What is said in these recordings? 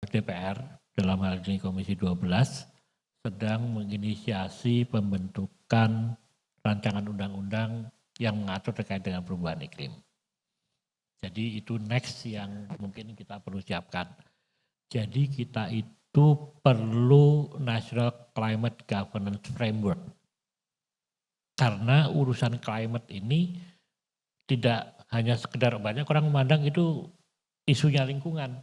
DPR dalam hal ini Komisi 12 sedang menginisiasi pembentukan rancangan undang-undang yang mengatur terkait dengan perubahan iklim. Jadi itu next yang mungkin kita perlu siapkan. Jadi kita itu perlu National Climate Governance Framework. Karena urusan climate ini tidak hanya sekedar, banyak orang memandang itu isunya lingkungan.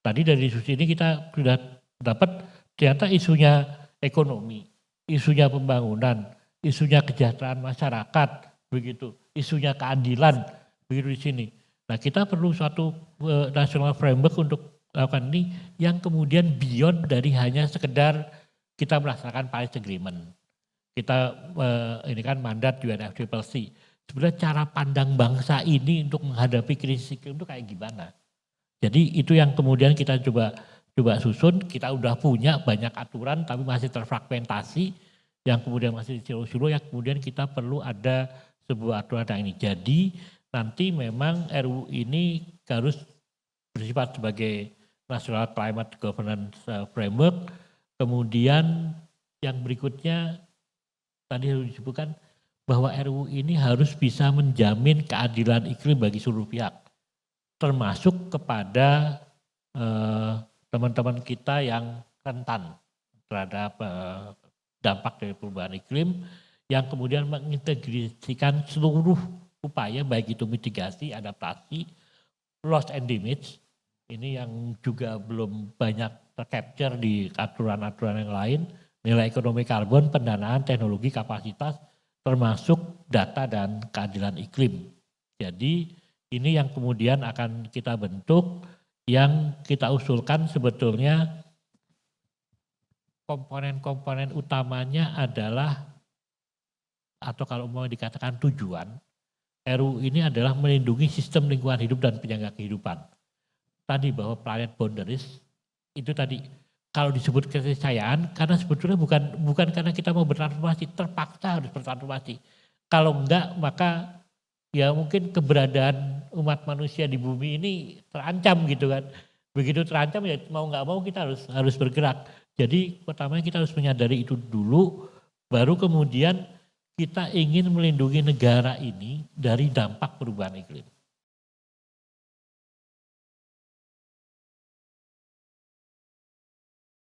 Tadi dari diskusi ini kita sudah dapat ternyata isunya ekonomi, isunya pembangunan, isunya kesejahteraan masyarakat, begitu, isunya keadilan, begitu di sini. Nah kita perlu suatu national framework untuk melakukan ini yang kemudian beyond dari hanya sekedar kita melaksanakan Paris Agreement. Kita ini kan mandat UNFCCC. Sebenarnya cara pandang bangsa ini untuk menghadapi krisis iklim itu kayak gimana? Jadi itu yang kemudian kita coba susun. Kita udah punya banyak aturan tapi masih terfragmentasi, yang kemudian masih silo-silo, yang kemudian kita perlu ada sebuah aturan yang ini. Jadi nanti memang RUU ini harus bersifat sebagai National Climate Governance Framework. Kemudian yang berikutnya tadi harus disebutkan bahwa RUU ini harus bisa menjamin keadilan iklim bagi seluruh pihak, termasuk kepada teman-teman kita yang rentan terhadap dampak dari perubahan iklim, yang kemudian mengintegrasikan seluruh upaya baik itu mitigasi, adaptasi, loss and damage, ini yang juga belum banyak tercapture di aturan-aturan yang lain, nilai ekonomi karbon, pendanaan, teknologi, kapasitas, termasuk data dan keadilan iklim. Jadi ini yang kemudian akan kita bentuk, yang kita usulkan sebetulnya komponen-komponen utamanya adalah, atau kalau mau dikatakan tujuan, RUU ini adalah melindungi sistem lingkungan hidup dan penyangga kehidupan. Tadi bahwa planet boundaries, itu tadi kalau disebut keniscayaan, karena sebetulnya bukan karena kita mau bertransformasi, terpaksa harus bertransformasi. Kalau enggak, maka ya mungkin keberadaan umat manusia di bumi ini terancam gitu kan. Begitu terancam ya mau nggak mau kita harus bergerak. Jadi pertamanya kita harus menyadari itu dulu, baru kemudian kita ingin melindungi negara ini dari dampak perubahan iklim.